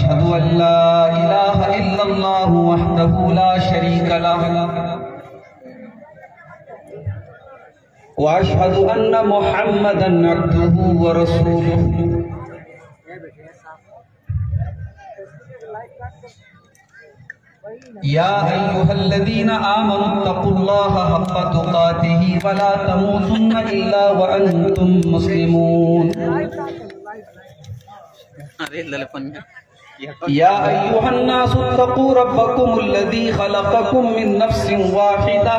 أشهد أن لا إله إلا الله وحده لا شريك له وأشهد أن محمدا عبده ورسوله يا أيها الذين آمنوا اتقوا الله حق تقاته ولا تموتن إلا وأنتم مسلمون يا أيها الناس اتقوا ربكم الذي خلقكم من نفس واحدة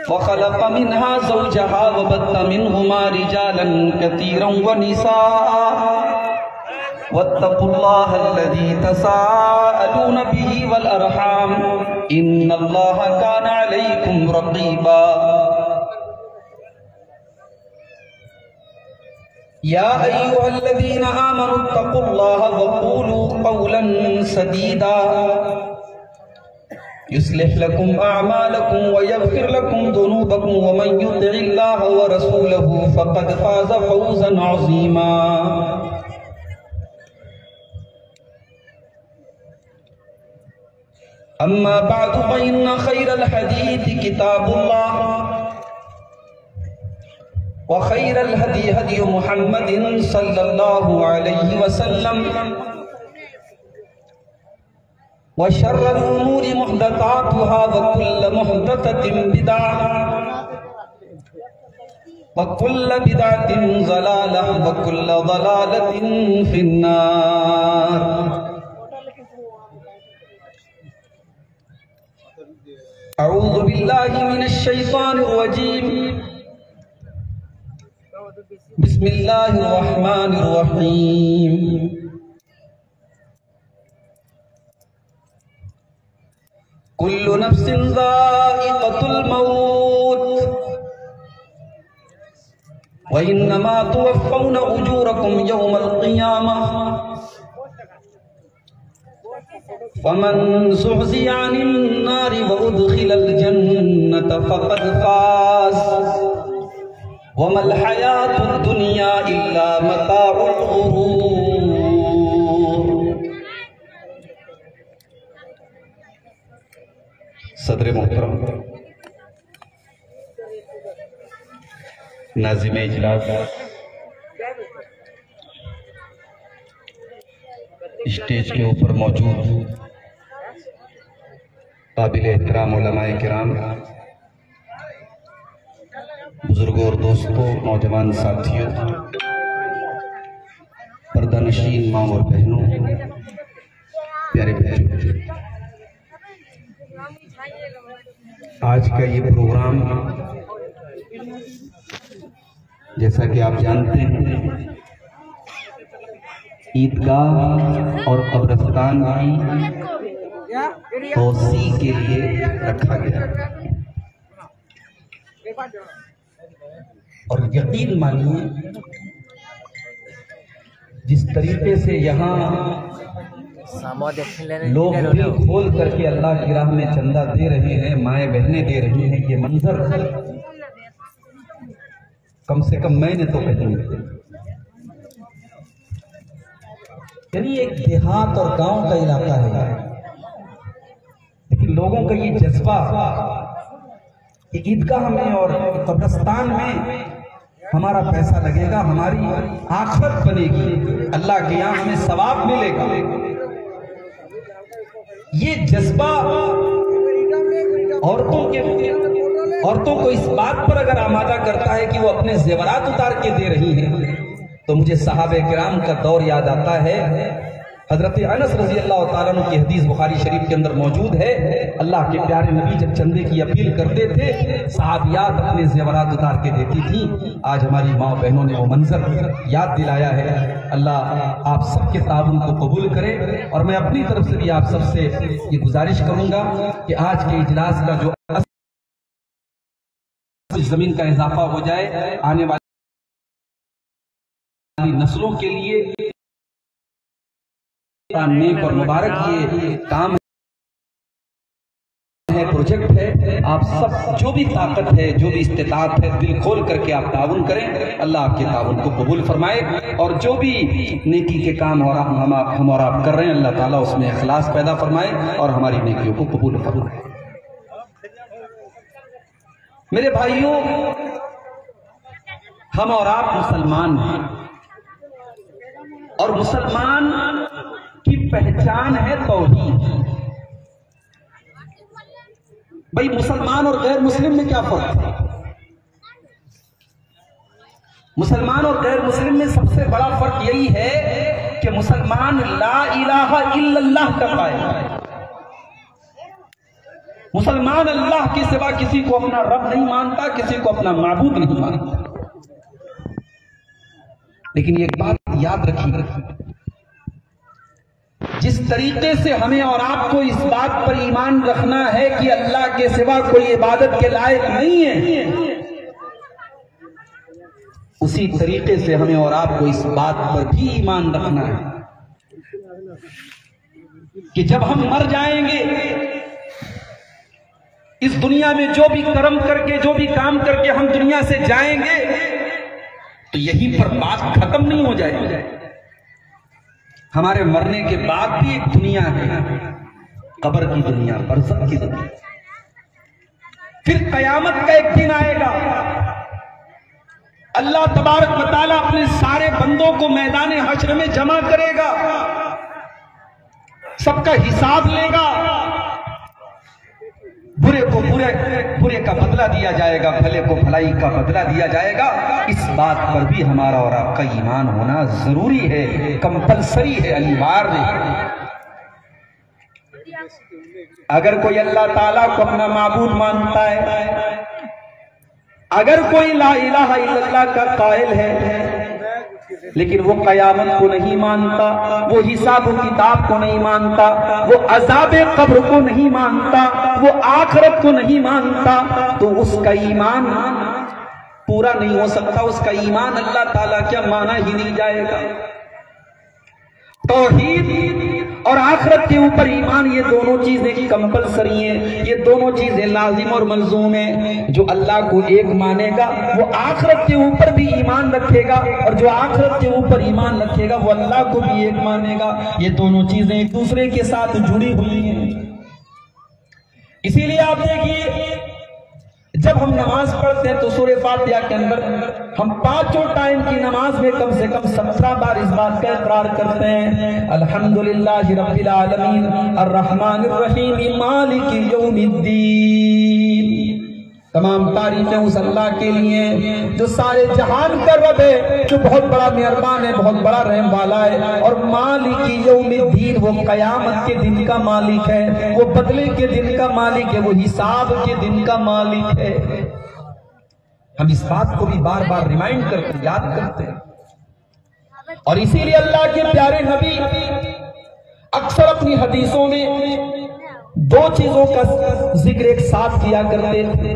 وخلق منها زوجها وبث منهما رجالا كثيرا ونساء واتقوا الله الذي تساءلون به والأرحام إن الله كان عليكم رقيبا يا أيها الذين آمنوا اتقوا الله وقولوا قولا سديدا يصلح لكم أعمالكم ويغفر لكم ذنوبكم ومن يطع الله ورسوله فقد فاز فوزا عظيما أما بعد فإن خير الحديث كتاب الله وخير الهدي هدي محمد صلى الله عليه وسلم وشر الأمور محدثاتها وكل محدثة بدعة وكل بدعة ضلالة وكل ضلالة في النار أعوذ بالله من الشيطان الرجيم بسم الله الرحمن الرحيم كل نفس ذائقة الموت وإنما توفون أجوركم يوم القيامة فمن زحزح عن النار وأدخل الجنة فقد فاز وما الحياة الدنيا إلا متاع الغرور صدر محترم ناظم اجلاس اسٹیج کے اوپر موجود قابل احترام علماء کرام بزرگوں اور دوستوں نوجوان ساتھیوں پردہ نشین ماں اور بہنوں پیارے بہنوں آج کا یہ پروگرام جیسا کہ آپ جانتے ہیں عیدگاہ اور قبرستان کی توسیع کے لیے رکھا گیا اور یقین مانیے جس طریقے سے یہاں لوگ دل کھول کر کے اللہ کی راہ میں چندہ دے رہے ہیں مائیں بہنیں دے رہی ہیں یہ منظر کم سے کم میں نے تو کہیں یعنی ایک دیہات اور گاؤں کا علاقہ ہے لیکن لوگوں کا یہ جذبہ کہ عیدگاہ میں اور قبرستان میں ہمارا پیسہ لگے گا ہماری آخرت بنے گی اللہ کے یہاں ہمیں ثواب ملے گا یہ جذبہ عورتوں کو اس بات پر اگر آمادہ کرتا ہے کہ وہ اپنے زیورات اتار کے دے رہی ہیں تو مجھے صحابہ کرام کا دور یاد آتا ہے حضرت انس رضی اللہ تعالیٰ عنہ کی حدیث بخاری شریف کے اندر موجود ہے اللہ کے پیارے نبی جب چندے کی اپیل کرتے تھے صحابیات اپنے زیورات اتار کے دیتی تھی آج ہماری ماں بہنوں نے وہ منظر یاد دلایا ہے اللہ آپ سب کے تعاون کو قبول کرے اور میں اپنی طرف سے بھی آپ سب سے یہ گزارش کروں گا کہ آج کے اجلاس کا جو زمین کا اضافہ ہو جائے آنے والی نسلوں کے لیے نیک اور مبارک یہ کام ہے پروجیکٹ ہے، آپ سب جو بھی طاقت ہے، جو بھی استطاعت ہے، دل کھول کر کے آپ تعاون کریں، اللہ آپ کے تعاون کو قبول فرمائے، اور جو بھی نیکی کے کام اور ہم اور آپ کر رہے ہیں، اللہ تعالیٰ اس میں اخلاص پیدا فرمائے اور ہماری نیکیوں کو قبول فرمائے۔ میرے بھائیوں، ہم اور آپ مسلمان ہیں، اور مسلمان کی پہچان ہے توحید۔ بھائی مسلمان اور غیر مسلم میں کیا فرق ہے؟ مسلمان اور غیر مسلم میں سب سے بڑا فرق یہی ہے کہ مسلمان لا الہ الا اللہ کا قائل ہے۔ مسلمان اللہ کے سوا کسی کو اپنا رب نہیں مانتا، کسی کو اپنا معبود نہیں مانتا۔ لیکن ایک بات یاد رکھیے، جس طریقے سے ہمیں اور آپ کو اس بات پر ایمان رکھنا ہے کہ اللہ کے سوا کوئی عبادت کے لائق نہیں ہے، اسی طریقے سے ہمیں اور آپ کو اس بات پر بھی ایمان رکھنا ہے کہ جب ہم مر جائیں گے، اس دنیا میں جو بھی کرم کر کے، جو بھی کام کر کے ہم دنیا سے جائیں گے، تو یہیں پر بات ختم نہیں ہو جائے گی۔ ہمارے مرنے کے بعد بھی ایک دنیا ہے، قبر کی دنیا، برزخ کی دنیا۔ پھر قیامت کا ایک دن آئے گا، اللہ تبارک و تعالیٰ اپنے سارے بندوں کو میدان حشر میں جمع کرے گا، سب کا حساب لے گا، برے کو برے کا بدلہ دیا جائے گا، بھلے کو بھلائی کا بدلہ دیا جائے گا۔ اس بات پر بھی ہمارا اور آپ کا ایمان ہونا ضروری ہے، کمپلسری ہے، انیواریا ہے۔ اگر کوئی اللہ تعالیٰ کو اپنا معبود مانتا ہے، اگر کوئی لا الہ الا اللہ کا قائل ہے، لیکن وہ قیامت کو نہیں مانتا، وہ حساب و کتاب کو نہیں مانتا، وہ عذاب قبر کو نہیں مانتا، وہ آخرت کو نہیں مانتا، تو اس کا ایمان پورا نہیں ہو سکتا، اس کا ایمان اللہ تعالیٰ کیا مانا ہی نہیں جائے گا۔ توحید اور آخرت کے اوپر ایمان، یہ دونوں چیزیں کمپلسری ہیں، یہ دونوں چیزیں لازم اور ملزوم ہیں۔ جو اللہ کو ایک مانے گا وہ آخرت کے اوپر بھی ایمان رکھے گا، اور جو آخرت کے اوپر ایمان رکھے گا وہ اللہ کو بھی ایک مانے گا۔ یہ دونوں چیزیں ایک دوسرے کے ساتھ جڑی ہوئی ہیں۔ اسی لیے آپ دیکھیے، جب ہم نماز پڑھتے ہیں تو سورہ فاتحہ کے اندر ہم پانچوں ٹائم کی نماز میں کم سے کم 17 بار اس بات کا اقرار کرتے ہیں، الحمدللہ رب العالمین الرحمن الرحیم مالک یوم الدین۔ تمام تعریفیں اس اللہ کے لیے جو سارے جہان کا رب ہے، جو بہت بڑا مہربان ہے، بہت بڑا رحم والا ہے، اور مالک یوم الدین، وہ قیامت کے دن کا مالک ہے، وہ بدلے کے دن کا مالک ہے، وہ حساب کے دن کا مالک ہے۔ ہم اس بات کو بھی بار بار ریمائنڈ کرتے، یاد کرتے ہیں، اور اسی لیے اللہ کے پیارے نبی اکثر اپنی حدیثوں میں دو چیزوں کا ذکر ایک ساتھ کیا کرتے تھے۔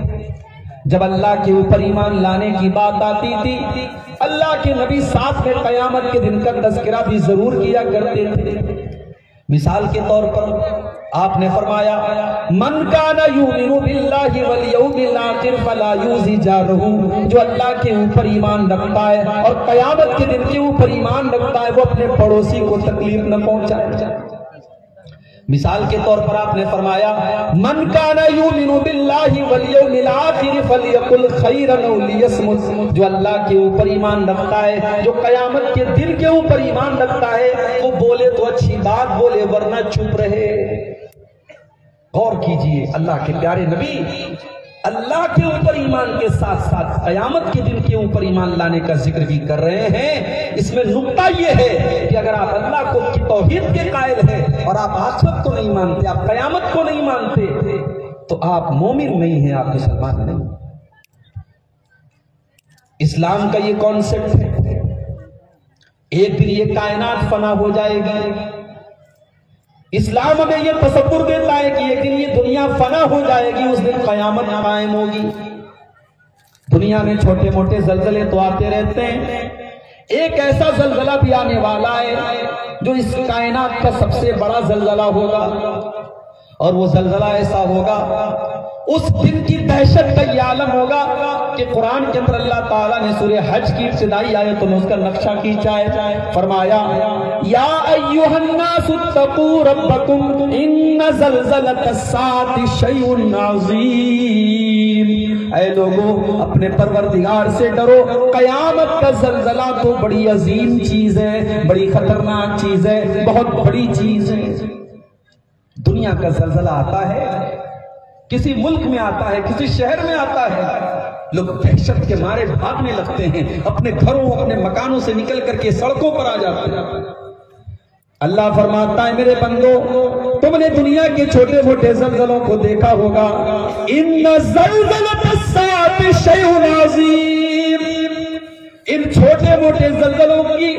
جب اللہ کے اوپر ایمان لانے کی بات آتی تھی، اللہ کے نبی ساتھ میں قیامت کے دن کا تذکرہ بھی ضرور کیا کرتے تھے۔ مثال کے طور پر آپ نے فرمایا، من کان یؤمن باللہ والیوم الاخر فلا یؤذی جارہ، جو اللہ کے اوپر ایمان رکھتا ہے اور قیامت کے دن کے اوپر ایمان رکھتا ہے، وہ اپنے پڑوسی کو تکلیف نہ پہنچائے۔ مثال کے طور پر آپ نے فرمایا، من کان یؤمن باللہ والیوم الاخر فلیقل خیرا او لیصمت، جو اللہ کے اوپر ایمان رکھتا ہے، جو قیامت کے دن کے اوپر ایمان رکھتا ہے، وہ بولے تو اچھی بات بولے ورنہ چپ رہے۔ غور کیجئے، اللہ کے پیارے نبی اللہ کے اوپر ایمان کے ساتھ ساتھ قیامت کے دن کے اوپر ایمان لانے کا ذکر بھی کر رہے ہیں۔ اس میں نقطہ یہ ہے کہ اگر آپ اللہ کو کی توحید کے قائل ہیں اور آپ آخرت کو نہیں مانتے، آپ قیامت کو نہیں مانتے، تو آپ مومن نہیں ہیں، آپ مسلمان نہیں۔ اسلام کا یہ کانسیپٹ ہے، ایک دن یہ کائنات فنا ہو جائے گی۔ اسلام ہمیں یہ تصور دیتا ہے کہ ایک دن یہ دنیا فنا ہو جائے گی، اس دن قیامت قائم ہوگی۔ دنیا میں چھوٹے موٹے زلزلے تو آتے رہتے ہیں، ایک ایسا زلزلہ بھی آنے والا ہے جو اس کائنات کا سب سے بڑا زلزلہ ہوگا، اور وہ زلزلہ ایسا ہوگا، اس دن کی دہشت کا یہ عالم ہوگا کہ قرآن کے اندر اللہ تعالیٰ نے سورہ حج کی ابتدائی آیتوں میں اس کا نقشہ کھینچا ہے، فرمایا یا ایھا الناس اتقوا ربکم ان زلزلۃ الساعۃ شیء عظیم، اے لوگوں اپنے پروردگار سے ڈرو، قیامت کا زلزلہ تو بڑی عظیم چیز ہے، بڑی خطرناک چیز ہے، بہت بڑی چیز ہے۔ دنیا کا زلزلہ آتا ہے، کسی ملک میں آتا ہے، کسی شہر میں آتا ہے، لوگ دہشت کے مارے بھاگنے لگتے ہیں، اپنے گھروں اپنے مکانوں سے نکل کر کے سڑکوں پر آ جاتے ہیں۔ اللہ فرماتا ہے میرے بندو، تم نے دنیا کے چھوٹے موٹے زلزلوں کو دیکھا ہوگا، ان زلزلۃ الساعۃ شیء عظیم، ان چھوٹے موٹے زلزلوں کی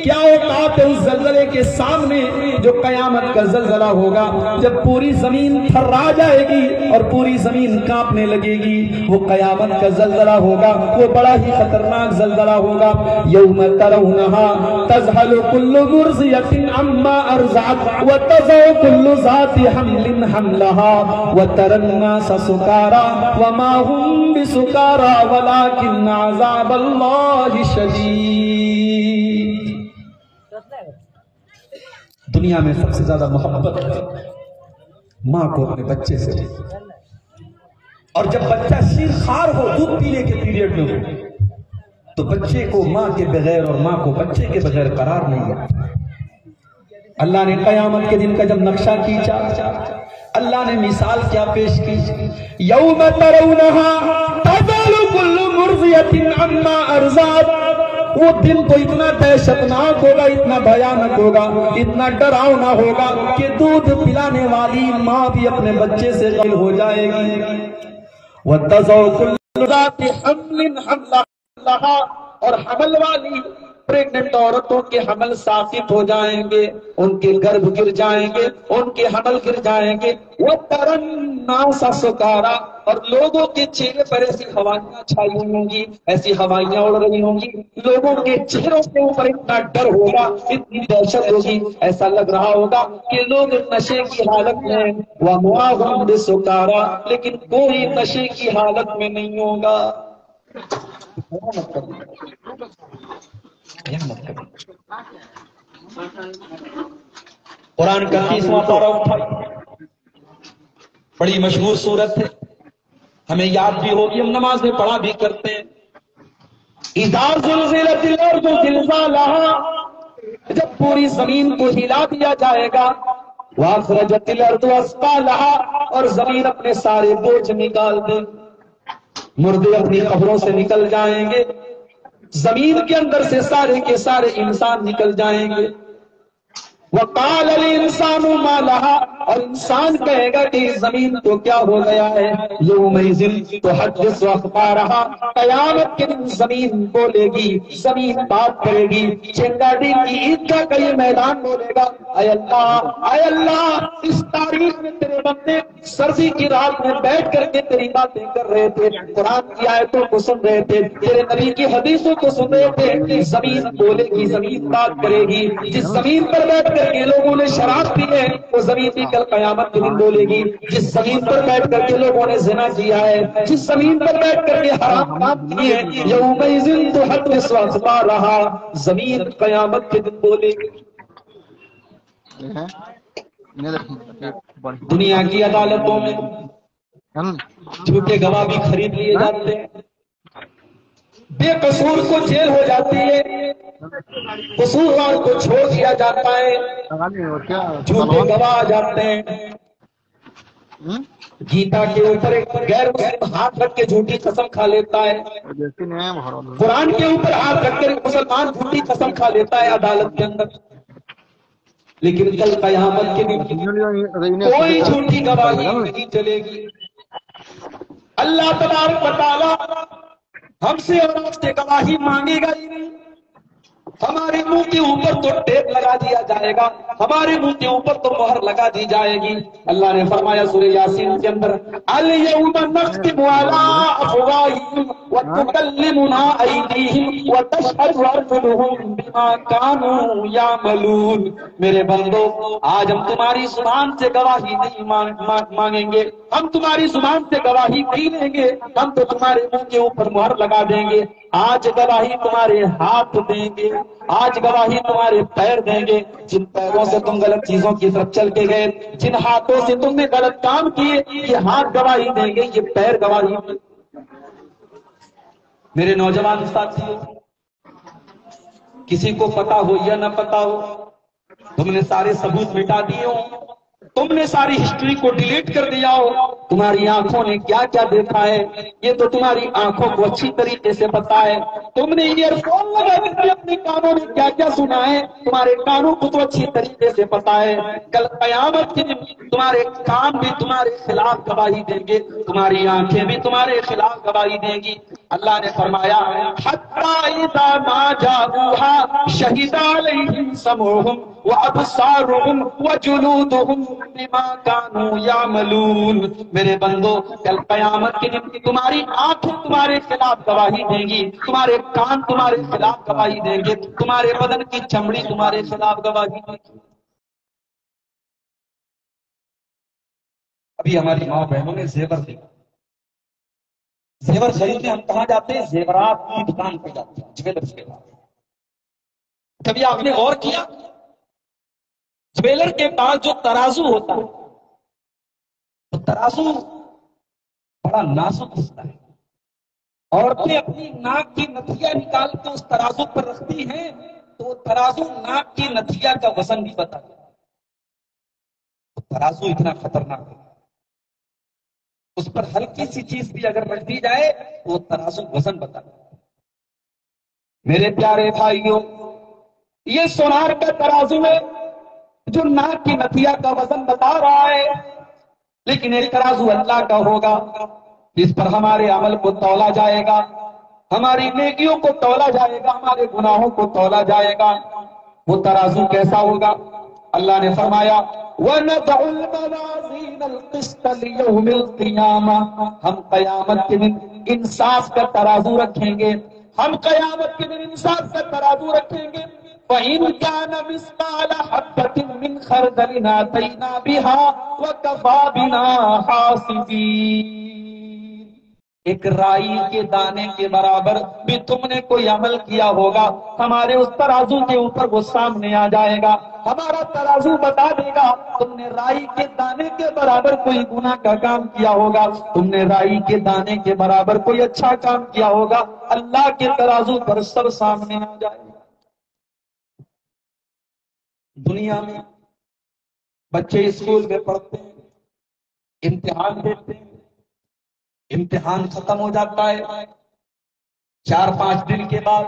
کیا اوقات ہے اس زلزلے کے سامنے جو قیامت کا زلزلہ ہوگا، جب پوری زمین تھرا جائے گی اور پوری زمین کانپنے لگے گی، وہ قیامت کا زلزلہ ہوگا، وہ بڑا ہی خطرناک زلزلہ ہوگا۔ یوم ترونہا تذہل کل مرضیۃ عما ارضعت وتضع کل ذات حمل حملہا وتری الناس سکارا وما هم بسکارا ولکن عذاب اللہ شدید۔ دنیا میں سب سے زیادہ محبت ماں کو اپنے بچے سے، اور جب بچہ شیر خوار ہو، دودھ پینے کے پیریڈ میں ہو، تو بچے کو ماں کے بغیر اور ماں کو بچے کے بغیر قرار نہیں ہے۔ اللہ نے قیامت کے دن کا جب نقشہ کھینچا، اللہ نے مثال کیا پیش کی، یوم ترونہا تذہل کل مرضیۃ عما ارضعت، وہ دن تو اتنا دہشتناک ہوگا، اتنا بھیانک ہوگا، اتنا ڈراؤنا ہوگا کہ دودھ پلانے والی ماں بھی اپنے بچے سے غافل ہو جائے گی۔ وتضع کل ذات حمل حملہا، اور حمل والی پریگننٹ عورتوں کے حمل ساقط ہو جائیں گے، ان کے گربھ گر جائیں گے، ان کے حمل گر جائیں گے۔ وتری الناس سکارا، اور لوگوں کے چہرے پر ایسی ہوائیاں چھائی ہوں گی، ایسی ہوائیاں اڑ رہی ہوں گی، لوگوں کے چہروں کے اوپر اتنا ڈر ہوگا، اتنی دہشت ہوگی، ایسا لگ رہا ہوگا کہ لوگ نشے کی حالت میں ہیں، وما هم بسکارا، لیکن کوئی نشے کی حالت میں نہیں ہوگا۔ قرآن کا 30واں پارہ اٹھائی، بڑی مشہور سورت ہے، ہمیں یاد بھی ہوگی، ہم نماز میں پڑھا بھی کرتے ہیں۔ اذا زلزلت الارض زلزالہا، جب پوری زمین کو ہلا دیا جائے گا، واخرجت الارض اثقالہا، اور زمین اپنے سارے بوجھ نکال دے، مردے اپنی قبروں سے نکل جائیں گے، زمین کے اندر سے سارے کے سارے انسان نکل جائیں گے۔ وقال الانسان ما لها، اور انسان کہے گا کہ اس زمین کو کیا ہو گیا ہے۔ یومئذ تحدث اخبارها، قیامت کے دن زمین بولے گی، زمین بات کرے گی، چنگاڑی کی عیدگاہ کا یہ میدان بولے گا، اے اللہ اس تاریخ میں تیرے بندے سردی کی رات میں بیٹھ کر کے تیری باتیں کر رہے تھے، قرآن کی آیتوں کو سن رہے تھے، تیرے نبی کی حدیثوں کو سن رہے تھے، زمین بولے گی، زمین بات کرے گی۔ جس زمین پر بیٹھ کر کے لوگوں نے شراب پی ہے، وہ زمین بھی کل قیامت کے دن بولے گی۔ جس زمین پر بیٹھ کر کے لوگوں نے زنا کیا ہے، جس زمین پر بیٹھ کر کے حرام کام کیے ہیں، یومئذ تحدث اخبارہا، زمین قیامت کے دن بولے گی۔ دنیا کی عدالتوں میں جھوٹے گواہ بھی خرید لیے جاتے ہیں، بے قصور کو جیل ہو جاتی ہے، قصوروار کو چھوڑ دیا جاتا ہے، جھوٹے گواہ آ جاتے ہیں۔ گیتا کے اوپر ایک غیر مسلم ہاتھ رکھ کے جھوٹی قسم کھا لیتا ہے، قرآن کے اوپر ہاتھ رکھ کر مسلمان جھوٹی قسم کھا لیتا ہے عدالت کے اندر، لیکن کل قیامت کے دن کوئی جھوٹی گواہی نہیں چلے گی۔ اللہ تبارک و تعالی ہم سے اور آپ سے گواہی مانگے گا ہی نہیں، ہمارے منہ کے اوپر تو ٹیپ لگا دیا جائے گا، ہمارے منہ کے اوپر تو مہر لگا دی جائے گی۔ اللہ نے فرمایا سورہ یاسین کے اندر، الیوم نختم علی افواہہم وتکلمنا ایدیہم وتشہد ارجلہم بما کانوا یعملون۔ میرے بندو، آج ہم تمہاری زبان سے گواہی نہیں مانگیں گے، ہم تمہاری زبان سے گواہی نہیں لیں گے، ہم تو تمہارے منہ کے اوپر مہر لگا دیں گے۔ آج گواہی تمہارے ہاتھ دیں گے، آج گواہی تمہارے پیر دیں گے۔ جن پیروں سے تم غلط چیزوں کی طرف چل کے گئے، جن ہاتھوں سے تم نے غلط کام کیے، یہ ہاتھ گواہی دیں گے، یہ پیر گواہی دیں گے۔ میرے نوجوان ساتھیوں، کسی کو پتا ہو یا نہ پتا ہو، تم نے سارے ثبوت مٹا دیے ہو، تم نے ساری ہسٹری کو ڈیلیٹ کر دیا ہو، تمہاری آنکھوں نے کیا کیا دیکھا ہے یہ تو تمہاری آنکھوں کو اچھی طریقے سے پتا ہے، تم نے ایئر فون لگا کے اپنے کانوں نے کیا کیا سنا ہے تمہارے کانوں کو تو اچھی طریقے سے پتا ہے۔ کل قیامت کے دن تمہارے کان بھی تمہارے خلاف گواہی دیں گے، تمہاری آنکھیں بھی تمہارے خلاف گواہی دیں گی۔ اللہ نے فرمایا حتی اذا ما جاءوها شہد علیہم سمعہم وابصارہم وجلودہم بما کانوا یعملون۔ میرے بندو، کل قیامت کے دن تمہاری آنکھیں تمہارے خلاف گواہی دیں گی، تمہارے کان تمہارے خلاف گواہی دیں گے، تمہارے بدن کی چمڑی تمہارے خلاف گواہی دیں گی۔ ابھی ہماری ماں بہنوں نے زیور دیکھا، زیور خریدنے ہم کہاں جاتے ہیں؟ زیورات کی دکان پہ جاتے ہیں، جویلرز کے پاس۔ کبھی آپ نے غور کیا جویلر کے پاس جو ترازو ہوتا ہے، تو ترازو بڑا نازک ہوتا ہے، عورتیں اپنی ناک کی نتھیا نکال کے اس ترازو پر رکھتی ہیں تو وہ ترازو ناک کی نتھیا کا وزن بھی بتا دیتا ہے۔ ترازو اتنا خطرناک ہے، اس پر ہلکی سی چیز بھی اگر رکھ دی جائے تو وہ ترازو وزن بتا دیتا ہے۔ میرے پیارے بھائیوں، یہ سونار کا ترازو ہے جو ناک کی نتھیا کا وزن بتا رہا ہے، لیکن ایک ترازو اللہ کا ہوگا جس پر ہمارے عمل کو تولا جائے گا، ہماری نیکیوں کو تولا جائے گا، ہمارے گناہوں کو تولا جائے گا۔ وہ ترازو کیسا ہوگا؟ اللہ نے فرمایا وَنَضَعُ الْمَوَازِينَ الْقِسْطَ لِيَوْمِ الْقِيَامَةِ، ہم قیامت کے دن انصاف کا ترازو رکھیں گے، ہم قیامت کے دن انصاف کا ترازو رکھیں گے۔ وَإِنْ كَانَ مِثْقَالَ حَبَّةٍ مِّنْ خَرْدَلٍ أَتَيْنَا بِهَا وَكَفَىٰ بِنَا حَاسِبِينَ۔ ایک رائی کے دانے کے برابر بھی تم نے کوئی عمل کیا ہوگا، ہمارے اس ترازو کے اوپر وہ سامنے آ جائے گا، ہمارا ترازو بتا دے گا تم نے رائی کے دانے کے برابر کوئی گناہ کا کام کیا ہوگا، تم نے رائی کے دانے کے برابر کوئی اچھا کام کیا ہوگا، اللہ کے ترازو پر سب سامنے آ جائے گا۔ دنیا میں بچے اسکول میں پڑھتے ہیں، امتحان دیتے ہیں، امتحان ختم ہو جاتا ہے، 4-5 دن کے بعد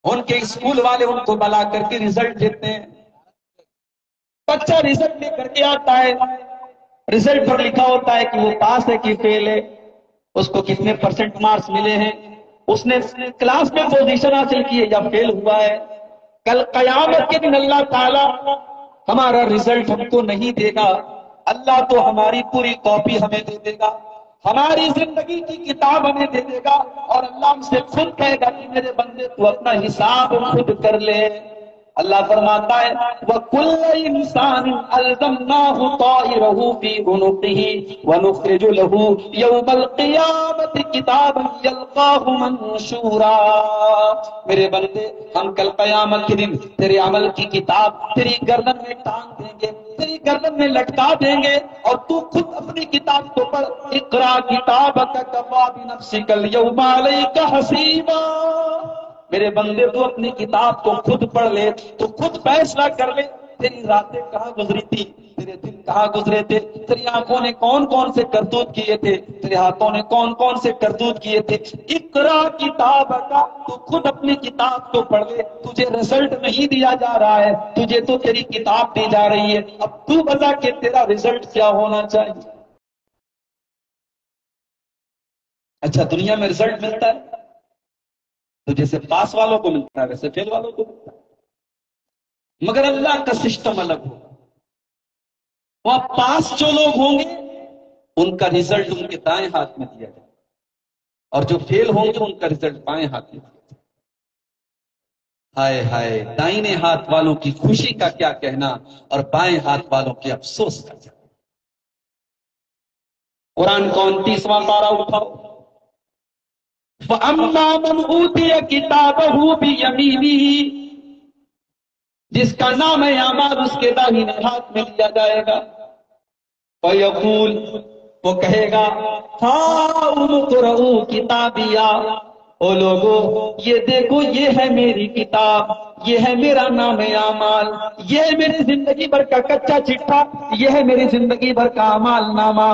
ان کے اسکول والے ان کو بلا کر کے رزلٹ دیتے ہیں۔ بچہ رزلٹ لے کر کے آتا ہے، رزلٹ پر لکھا ہوتا ہے کہ وہ پاس ہے کہ فیل ہے، اس کو کتنے پرسنٹ مارکس ملے ہیں، اس نے کلاس میں پوزیشن حاصل کی ہے یا فیل ہوا ہے۔ کل قیامت کے دن اللہ تعالی ہمارا رزلٹ ہم کو نہیں دے گا، اللہ تو ہماری پوری کاپی ہمیں دے دے گا، ہماری زندگی کی کتاب ہمیں دے دے گا، اور اللہ ہم سے خود کہے گا کہ میرے بندے تو اپنا حساب خود کر لے۔ اللہ فرماتا ہے وَكُلَّ إِنسَانٍ أَلْزَمْنَاهُ طَائِرَهُ فِي عُنُقِهِ وَنُخْرِجُ لَهُ يَوْمَ الْقِيَامَةِ كِتَابًا يَلْقَاهُ مَنشُورًا۔ میرے بندے، ہم کل قیامت کے دن تیرے عمل کی کتاب تیری گردن میں ٹانگ دیں گے، تیری گردن میں لٹکا دیں گے، اور تو خود اپنی کتاب کو پڑھ۔ اقرا کتابک کفی بنفسک اليوم علیک حسیبا۔ میرے بندے، تو اپنی کتاب کو خود پڑھ لے، تو خود فیصلہ کر لے تیری راتیں کہاں گزری تھی، تیرے دن کہاں گزرے تھے، تیری آنکھوں نے کون کون سے کرتوت کیے تھے، تیرے ہاتھوں نے کون کون سے کرتوت کیے تھے۔ اقرا کتابک، تو خود اپنی کتاب کو پڑھ لے۔ تجھے رزلٹ نہیں دیا جا رہا ہے، تجھے تو تیری کتاب دی جا رہی ہے، اب تو بتا کہ تیرا رزلٹ کیا ہونا چاہیے۔ اچھا، دنیا میں رزلٹ ملتا ہے، تو جیسے پاس والوں کو ملتا ہے ویسے فیل والوں کو ملتا ہے، مگر اللہ کا سسٹم الگ ہوگا۔ وہاں پاس جو لوگ ہوں گے ان کا ریزلٹ ان کے دائیں ہاتھ میں دیا جائے، اور جو فیل ہوں گے ان کا ریزلٹ بائیں ہاتھ میں دیا جائے۔ ہائے ہائے، دائیں ہاتھ والوں کی خوشی کا کیا کہنا اور بائیں ہاتھ والوں کے افسوس کا کیا۔ قرآن کا 29واں پارہ اٹھاؤ، فَأَمَّا مَنْ أُوتِيَ كِتَابَهُ بِيَمِينِهِ، جس کا نام ہے اعمال اس کے داہنے ہاتھ میں لیا جائے گا، فَيَقُولُ، وہ کہے گا، هَاؤْمُ اقْرَءُوا کِتَابِیَہ، او لوگو یہ دیکھو یہ ہے میری کتاب، یہ ہے میرا نام اعمال، یہ ہے میری زندگی بھر کا کچا چٹھا، یہ ہے میری زندگی بھر کا اعمال نامہ۔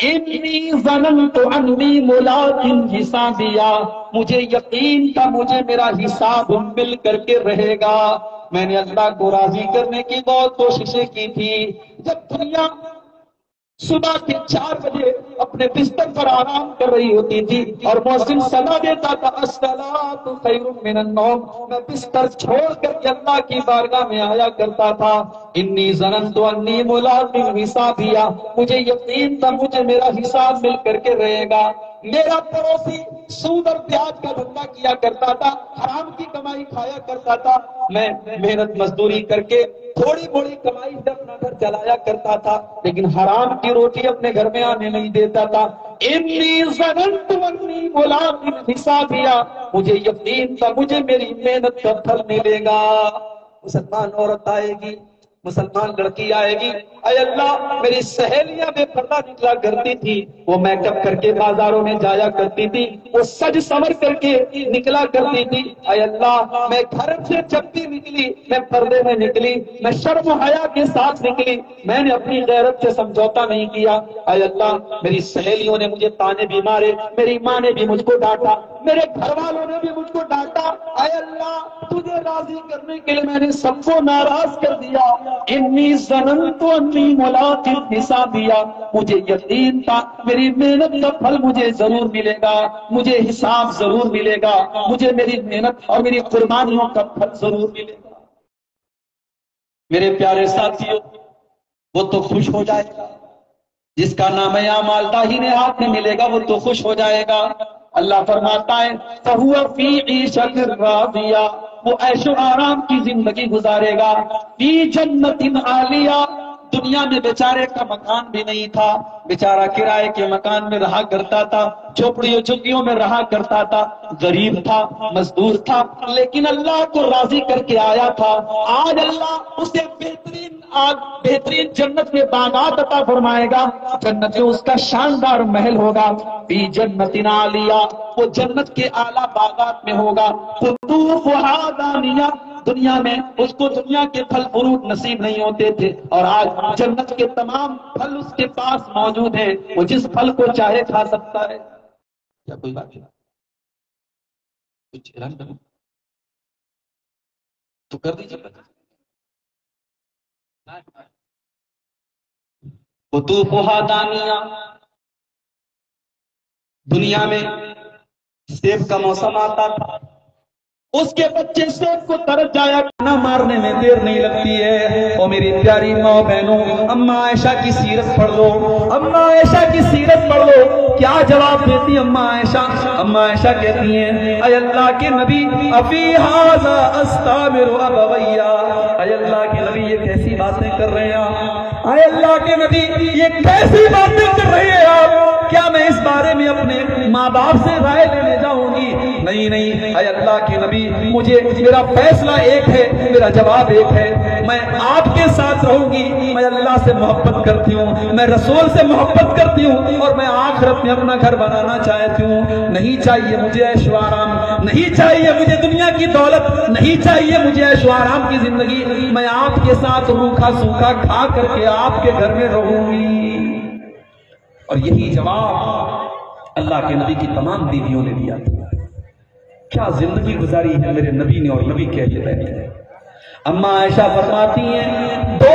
انی ظننت انی ملاق حسابیہ، مجھے یقین تھا مجھے میرا حساب مل کر کے رہے گا۔ میں نے اللہ کو راضی کرنے کی بہت کوششیں کی تھی۔ جب دنیا صبح کے 4 بجے اپنے بستر پر آرام کر رہی ہوتی تھی اور مؤذن صلا دیتا تھا الصلاۃ خیر من النوم، میں بستر چھوڑ کر کے اللہ کی بارگاہ میں آیا کرتا تھا۔ انی ظننت انی ملاق حسابیہ، مجھے یقین تھا مجھے میرا حساب مل کر کے رہے گا۔ میرا پڑوسی سود اور پیاز کا دھندا کیا کرتا تھا، حرام کی کمائی کھایا کرتا تھا، میں محنت مزدوری کر کے تھوڑی بڑی کمائی سے اپنا گھر چلایا کرتا تھا، لیکن حرام کی روٹی اپنے گھر میں آنے نہیں دیتا تھا۔ انی ظننت انی ملاق حسابیہ، مجھے یقین تھا مجھے میری محنت کا پھل ملے گا۔ مسلمان عورت آئے گی، مسلمان لڑکی آئے گی، اے اللہ میری سہیلیاں بے پردہ نکلا کرتی تھی، وہ میک اپ کر کے بازاروں میں جایا کرتی تھی، وہ سج سمر کر کے نکلا کرتی تھی، اے اللہ میں گھر سے جب بھی نکلی میں پردے میں نکلی، میں شرم و حیا کے ساتھ نکلی، میں نے اپنی غیرت سے سمجھوتا نہیں کیا۔ اے اللہ میری سہیلیوں نے مجھے تانے بھی مارے، میری ماں نے بھی مجھ کو ڈانٹا، میرے گھر والوں نے بھی مجھ کو ڈانٹا، اے اللہ تجھے راضی کرنے کے لیے میں نے سب کو ناراض کر دیا۔ انی ظننت انی ملاق حسابیہ، مجھے یقین تھا میری محنت کا پھل مجھے ضرور ملے گا، مجھے حساب ضرور ملے گا، مجھے میری محنت اور میری قربانیوں کا پھل ضرور ملے گا۔ میرے پیارے ساتھیوں، وہ تو خوش ہو جائے گا جس کا نام اعمال داہنے ہاتھ میں ملے گا، وہ تو خوش ہو جائے گا۔ اللہ فرماتا ہے فَهُوَ فِي عِيشَةٍ رَاضِيَةٍ، وہ عیش و آرام کی زندگی گزارے گا۔ فِي جَنَّةٍ عَالِيَةٍ، دنیا میں بیچارے کا مکان بھی نہیں تھا، بیچارہ کرائے کے مکان میں رہا کرتا تھا، جھوپڑیوں جھگیوں میں رہا کرتا تھا، غریب تھا، مزدور تھا، لیکن اللہ کو راضی کر کے آیا تھا۔ آج اللہ اسے بہترین جنت میں باغات عطا فرمائے گا، جنت میں اس کا شاندار محل ہوگا۔ فی جنت عالیہ، وہ جنت کے اعلیٰ باغات میں ہوگا۔ قطوفہا دانیہ، دنیا میں اس کو دنیا کے پھل فروٹ نصیب نہیں ہوتے تھے، اور آج جنت کے تمام پھل اس کے پاس موجود ہیں، وہ جس پھل کو چاہے کھا سکتا ہے۔ کیا کوئی بات ہے؟ کچھ اعلان کروں تو کر دیجیے۔ قطوفہا دانیہ، دنیا میں سیب کا موسم آتا تھا، اس کے بچے سیب کو ترس جایا، کھانا مارنے میں دیر نہیں لگتی ہے۔ اور میری پیاری ماں بہنوں، اماں عائشہ کی سیرت پڑھ لو، اماں عائشہ کی سیرت پڑھ لو، کیا جواب دیتی اماں عائشہ؟ اماں عائشہ کہتی ہیں اے اللہ کے نبی افی ھذا استامر ابویا، اے اللہ کے نبی یہ کیسی باتیں کر رہے ہیں آپ؟ اے اللہ کے نبی یہ کیسی باتیں کر رہے ہیں آپ؟ کیا میں اس بارے میں اپنے ماں باپ سے رائے لینے جاؤں گی؟ نہیں نہیں، اے اللہ کے نبی مجھے میرا فیصلہ ایک ہے، میرا جواب ایک ہے، میں آپ کے ساتھ رہوں گی، میں اللہ سے محبت کرتی ہوں، میں رسول سے محبت کرتی ہوں، اور میں آخرت میں اپنا گھر بنانا چاہتی ہوں۔ نہیں چاہیے مجھے عیش و آرام، نہیں چاہیے مجھے دنیا کی دولت، نہیں چاہیے مجھے عیش و آرام کی زندگی، میں آپ کے ساتھ روکھا سوکھا کھا کر کے آپ کے گھر میں رہوں گی۔ اور یہی جواب اللہ کے نبی کی تمام بیویوں نے دیا تھا۔ کیا زندگی گزاری ہے میرے نبی نے، اور نبی کہتے ہیں۔ اماں عائشہ فرماتی ہیں 2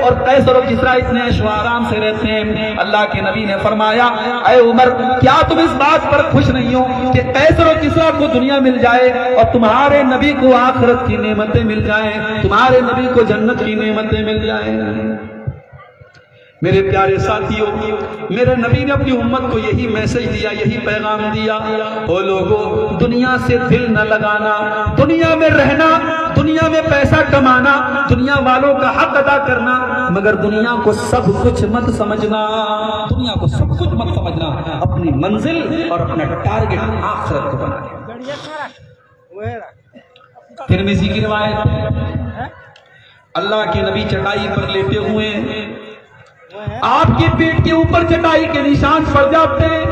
اور قیصر و کسریٰ اتنے عیش و آرام سے رہتے ہیں۔ اللہ کے نبی نے فرمایا اے عمر کیا تم اس بات پر خوش نہیں ہو کہ قیصر و کسریٰ کو دنیا مل جائے اور تمہارے نبی کو آخرت کی نعمتیں مل جائیں، تمہارے نبی کو جنت کی نعمتیں مل جائیں؟ میرے پیارے ساتھیوں، میرے نبی نے اپنی امت کو یہی میسج دیا، یہی پیغام دیا، او لوگوں دنیا سے دل نہ لگانا، دنیا میں رہنا، دنیا میں پیسہ کمانا، دنیا والوں کا حق ادا کرنا، مگر دنیا کو سب کچھ مت سمجھنا، دنیا کو سب کچھ مت سمجھنا، اپنی منزل اور اپنا ٹارگٹ آخرت کو بنانا۔ ترمذی کی روایت، اللہ کے نبی چٹائی پر لیٹے ہوئے، آپ کے پیٹ کے اوپر چٹائی کے نشان پڑ جاتے ہیں،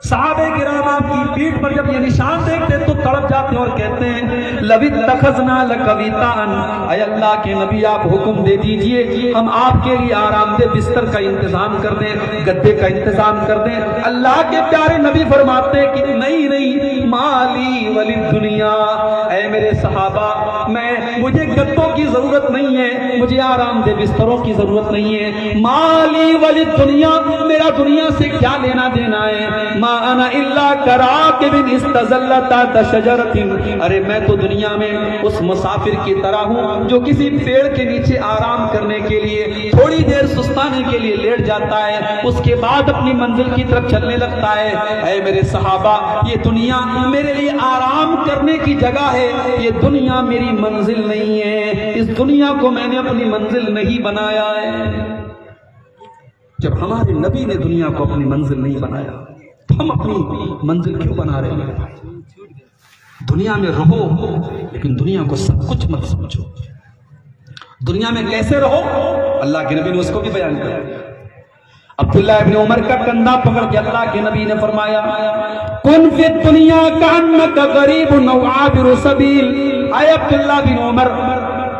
صحابہ کرام آپ کی پیٹ پر جب یہ نشان دیکھتے تو تڑپ جاتے ہیں اور کہتے ہیں لَوِ اتَّخَذْنَا لَكَ وِطَاءً، اے اللہ کے نبی آپ حکم دے دیجئے ہم آپ کے لیے آرام دہ بستر کا انتظام کر دیں، گدے کا انتظام کر دیں۔ اللہ کے پیارے نبی فرماتے ہیں کہ نہیں مالی ولی دنیا، اے میرے صحابہ مجھے گدوں کی ضرورت نہیں ہے، مجھے آرام دہ بستروں کی ضرورت نہیں ہے، مالی ولی دنیا، میرا دنیا سے کیا لینا دینا ہے، ما انا الا کراکب استظل تحت شجرۃ، ارے میں تو دنیا میں اس مسافر کی طرح ہوں جو کسی پیڑ کے نیچے آرام کرنے کے لیے تھوڑی دیر سستانے کے لیے لیٹ جاتا ہے، اس کے بعد اپنی منزل کی طرف چلنے لگتا ہے۔ اے میرے صحابہ یہ دنیا میرے لیے آرام کرنے کی جگہ ہے، یہ دنیا میری منزل نہیں ہے، اس دنیا کو میں نے اپنی منزل نہیں بنایا ہے۔ جب ہمارے نبی نے دنیا کو اپنی منزل نہیں بنایا تو ہم اپنی منزل کیوں بنا رہے ہیں؟ دنیا میں رہو لیکن دنیا کو سب کچھ مت سمجھو۔ دنیا میں کیسے رہو اللہ کے نبی نے اس کو بھی بیان کیا۔ عبداللہ ابن عمر کا کندھا پکڑ کے اللہ کے نبی نے فرمایا کن فی الدنیا کانک غریب او عابر سبیل، اے عبداللہ بن عمر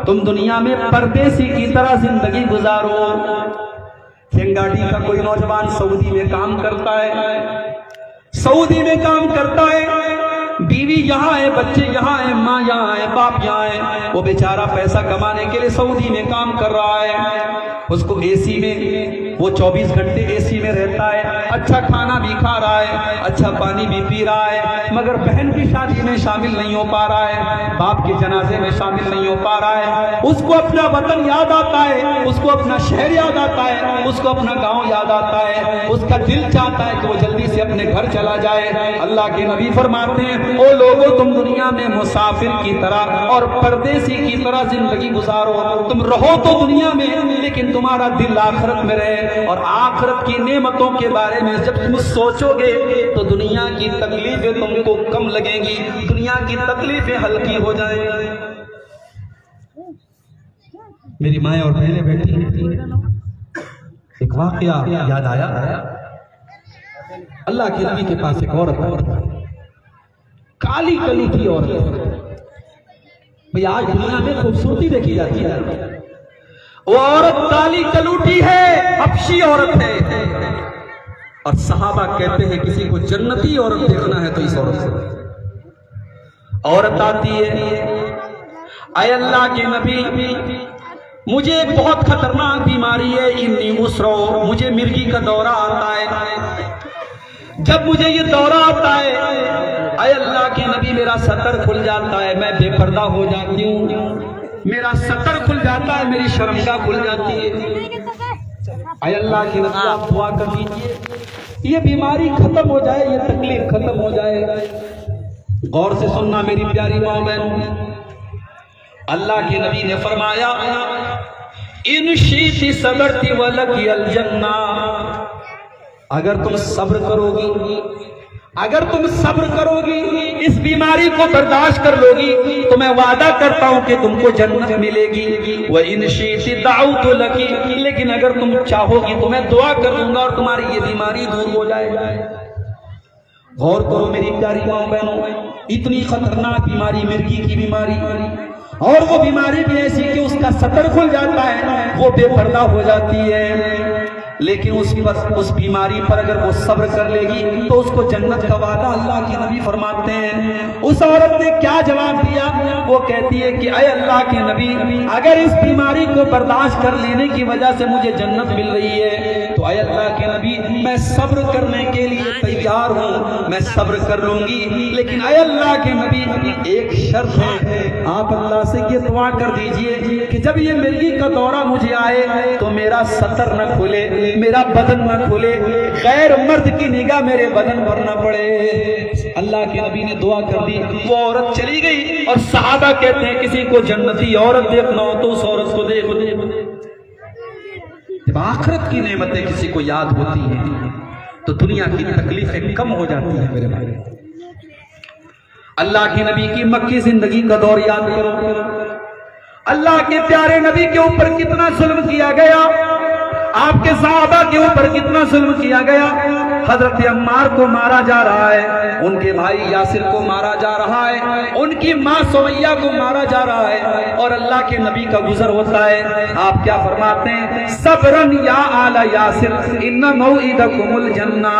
تم دنیا میں پردیسی کی طرح زندگی گزارو۔ سنگاٹی کا کوئی نوجوان سعودی میں کام کرتا ہے، سعودی میں کام کرتا ہے، بیوی یہاں ہے، بچے یہاں ہیں، ماں یہاں ہے، باپ یہاں ہے، وہ بیچارہ پیسہ کمانے کے لیے سعودی میں کام کر رہا ہے، اس کو اے سی میں وہ 24 گھنٹے اے سی میں رہتا ہے، اچھا کھانا بھی کھا رہا ہے، اچھا پانی بھی پی رہا ہے، مگر بہن کی شادی میں شامل نہیں ہو پا رہا ہے، باپ کے جنازے میں شامل نہیں ہو پا رہا ہے، اس کو اپنا وطن یاد آتا ہے، اس کو اپنا شہر یاد آتا ہے، اس کو اپنا گاؤں یاد آتا ہے، اس کا دل چاہتا ہے کہ وہ جلدی سے اپنے گھر چلا جائے۔ اللہ کے نبی فرماتے ہیں او لوگوں تم دنیا میں مسافر کی طرح اور پردیسی کی طرح زندگی گزارو، تم رہو تو دنیا میں لیکن تمہارا دل آخرت میں رہے، اور آخرت کی نعمتوں کے بارے میں جب تم سوچو گے تو دنیا کی تکلیفیں تم کو کم لگیں گی، دنیا کی تکلیفیں ہلکی ہو جائیں گی۔ میری مائیں اور بہنیں بیٹھی، ایک واقعہ یاد آیا، اللہ کے نبی کے پاس ایک عورت ہے، کالی کلوٹی عورت، بھئی آج دنیا میں خوبصورتی دیکھی جاتی ہے، وہ عورت کالی کلوٹی ہے، حبشی عورت ہے، اور صحابہ کہتے ہیں کسی کو جنتی عورت دیکھنا ہے تو اس عورت سے۔ عورت آتی ہے اے اللہ کے نبی مجھے ایک بہت خطرناک بیماری ہے، انی مسرو، مجھے مرگی کا دورہ آتا ہے، جب مجھے یہ دورہ آتا ہے اے اللہ کے نبی میرا سطر کھل جاتا ہے، میں بے پردہ ہو جاتی ہوں، میرا سطر کھل جاتا ہے، میری شرمگاہ کھل جاتی ہے، اے اللہ کے نبی آپ دعا کر دیجئے یہ بیماری ختم ہو جائے، یہ تکلیف ختم ہو جائے۔ غور سے سننا میری پیاری ماں بہنوں، اللہ کے نبی نے فرمایا ان شیتی صبرتی ولکی الجنہ، اگر تم صبر کرو گی، اگر تم صبر کرو گی، اس بیماری کو برداشت کر لو گی تو میں وعدہ کرتا ہوں کہ تم کو جنت ملے گی۔ وَإِنْ شِئْتِ دَعَوْتُ لَكِ، لیکن اگر تم چاہو گی تو میں دعا کر دوں گا اور تمہاری یہ بیماری دور ہو جائے گا۔ غور کرو میری پیاری ماں بہنوں، اتنی خطرناک بیماری مرگی کی بیماری، اور وہ بیماری بھی ایسی کہ اس کا سطر کھل جاتا ہے، وہ بے پردہ ہو جاتی ہے۔ لیکن اس بیماری پر اگر وہ صبر کر لے گی تو اس کو جنت کا وعدہ اللہ کے نبی فرماتے ہیں۔ اس عورت نے کیا جواب دیا؟ وہ کہتی ہے کہ اے اللہ کے نبی، اگر اس بیماری کو برداشت کر لینے کی وجہ سے مجھے جنت مل رہی ہے تو اے اللہ کے نبی میں صبر کرنے کے لیے تیار ہوں، میں صبر کر لوں گی، لیکن اے اللہ کے نبی ایک شرط ہے، آپ اللہ سے یہ دعا کر دیجئے کہ جب یہ مرگی کا دورہ مجھے آئے تو میرا سطر نہ کھلے، میرا بدن نہ کھلے، غیر مرد کی نگاہ میرے بدن پر نہ پڑے۔ اللہ کے نبی نے دعا کر دی، وہ عورت چلی گئی۔ اور صحابہ کہتے ہیں کسی کو جنتی عورت دیکھنا ہو تو اس عورت کو دیکھ۔ جب آخرت کی نعمتیں کسی کو یاد ہوتی ہیں تو دنیا کی تکلیفیں کم ہو جاتی ہیں۔ میرے بھائی، اللہ کے نبی کی مکی زندگی کا دور یاد کرو۔ اللہ کے پیارے نبی کے اوپر کتنا ظلم کیا گیا، آپ کے صحابہ کے اوپر کتنا ظلم کیا گیا۔ حضرت عمار کو مارا جا رہا ہے، ان کے بھائی یاسر کو مارا جا رہا ہے، ان کی ماں سمیہ کو مارا جا رہا ہے، اور اللہ کے نبی کا گزر ہوتا ہے۔ آپ کیا فرماتے ہیں؟ صبرن یا آل یاسر ان موعدکم الجنہ،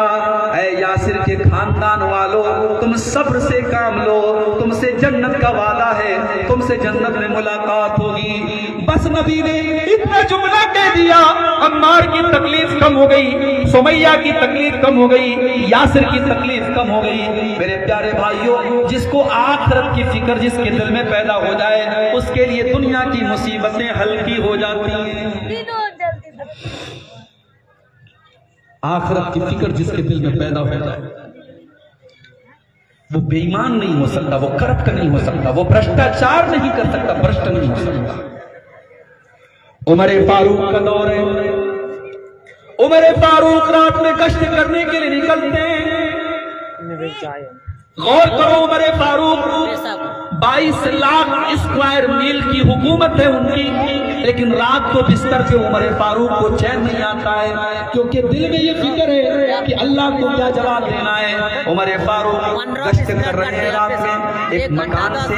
اے یاسر کے خاندان والو تم صبر سے کام لو، تم سے جنت کا وعدہ ہے، تم سے جنت میں ملاقات ہوگی۔ بس نبی نے اتنا جملہ کہہ دیا، عمار کی تکلیف کم ہو گئی، سمیہ کی تکلیف کم ہو گئی، یاسر کی تکلیف کم ہو گئی۔ میرے پیارے بھائیوں، جس کو آخرت کی فکر جس کے دل میں پیدا ہو جائے اس کے لیے دنیا کی مصیبتیں ہلکی ہو جاتی ہیں۔ آخرت کی فکر جس کے دل میں پیدا ہو جائے وہ بے ایمان نہیں ہو سکتا، وہ کرپٹ نہیں ہو سکتا، وہ بھرشٹاچار نہیں کر سکتا، بھرشٹ نہیں ہو سکتا۔ عمر فاروق کا دور ہے، عمر فاروق رات میں گشت کرنے کے لیے نکلتے ہیں۔ غور کرو، عمر فاروق 22 لاکھ اسکوائر میل کی حکومت ہے ان کی، لیکن رات کو بستر سے عمر فاروق کو چین نہیں آتا ہے، کیونکہ دل میں یہ فکر ہے کہ اللہ کو کیا جواب دینا ہے۔ عمر فاروق گشت کر رہے ہیں، رات میں ایک مکان سے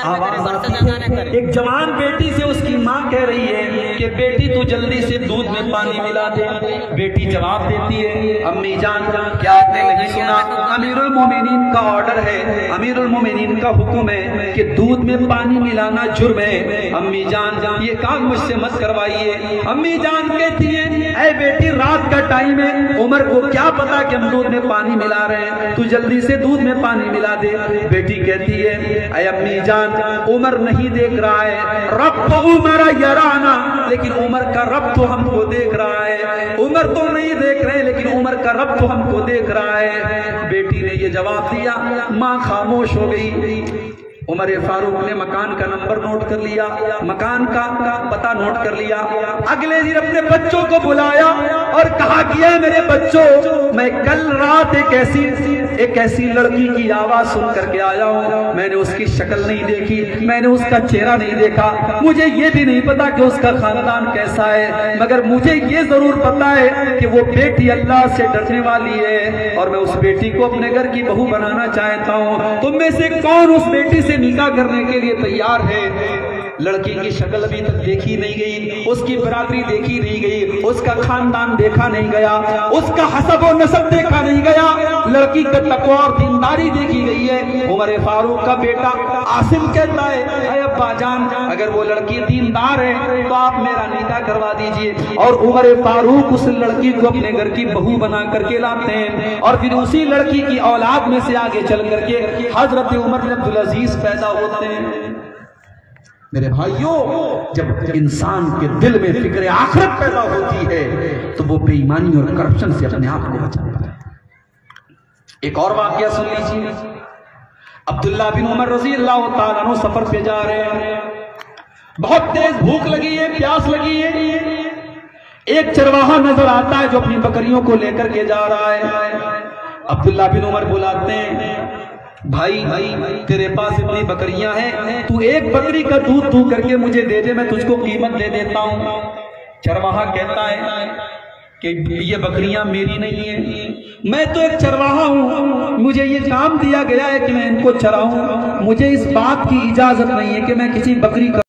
آواز آتی ہے، ایک جوان بیٹی سے اس کی ماں کہہ رہی ہے کہ بیٹی تو جلدی سے دودھ میں پانی ملا دے۔ بیٹی جواب دیتی ہے، امی جان کیا آپ نے نہیں سنا؟ امیر المومنین کا آرڈر ہے، امیر المومنین کا حکم ہے کہ دودھ میں پانی ملانا جرم ہے۔ امی جان یہ کام مجھ سے مت کروائیے۔ امی جان کہتی ہیں، اے بیٹی رات کا ٹائم ہے، عمر کو کیا پتا کہ ہم دودھ میں پانی ملا رہے ہیں، تو جلدی سے دودھ میں پانی ملا دے۔ بیٹی کہتی ہے، اے امی جان عمر نہیں دیکھ رہا ہے، رب عمر یرانا، لیکن عمر کا رب تو ہم کو دیکھ رہا ہے۔ عمر تو نہیں دیکھ رہے لیکن عمر کا رب تو ہم کو دیکھ رہا ہے۔ بیٹی نے یہ جواب دیا، ماں خاموش ہو گئی۔ عمر فاروق نے مکان کا نمبر نوٹ کر لیا، مکان کا پتہ نوٹ کر لیا۔ اگلے دن اپنے بچوں کو بلایا اور کہا کہ اے میرے بچوں، میں کل رات ایک ایسی لڑکی کی آواز سن کر کے آیا ہوں، میں نے اس کی شکل نہیں دیکھی، میں نے اس کا چہرہ نہیں دیکھا، مجھے یہ بھی نہیں پتا کہ اس کا خاندان کیسا ہے، مگر مجھے یہ ضرور پتا ہے کہ وہ بیٹی اللہ سے ڈرنے والی ہے اور میں اس بیٹی کو اپنے گھر کی بہو بنانا چاہتا ہوں۔ تم میں سے کون اس بیٹی سے نکاح کرنے کے لیے تیار ہے؟ لڑکی کی شکل ابھی تک دیکھی نہیں گئی، اس کی برادری دیکھی نہیں گئی، اس کا خاندان دیکھا نہیں گیا، اس کا حسب و نسب دیکھا نہیں گیا، لڑکی کا تقوی اور دینداری دیکھی گئی ہے۔ عمر فاروق کا بیٹا عاصم کہتا ہے، اے ابا جان اگر وہ لڑکی دیندار ہے تو آپ میرا نکاح کروا دیجئے، اور عمر فاروق اس لڑکی کو اپنے گھر کی بہو بنا کر کے لاتے ہیں، اور پھر اسی لڑکی کی اولاد میں سے آگے چل کر کے حضرت عمر بن عبدالعزیز پیدا ہوتے ہیں۔ میرے بھائیوں، جب انسان کے دل میں فکر آخرت پیدا ہوتی ہے تو وہ بے ایمانی اور کرپشن سے اپنے آپ کو بچاتا ہے۔ ایک اور واقعہ سن لیجیے۔ عبداللہ بن عمر رضی اللہ تعالیٰ عنہ سفر پہ جا رہے ہیں، بہت تیز بھوک لگی ہے، پیاس لگی ہے۔ ایک چرواہا نظر آتا ہے جو اپنی بکریوں کو لے کر کے جا رہا ہے۔ عبداللہ بن عمر بلاتے ہیں، بھائی تیرے پاس اتنی بکریاں ہیں، تو ایک بکری کا دودھ دو کر کے مجھے دے دے، میں تجھ کو قیمت دے دیتا ہوں۔ چرواہا کہتا ہے کہ یہ بکریاں میری نہیں ہیں، میں تو ایک چرواہا ہوں، مجھے یہ کام دیا گیا ہے کہ میں ان کو چراؤں، مجھے اس بات کی اجازت نہیں ہے کہ میں کسی بکری کا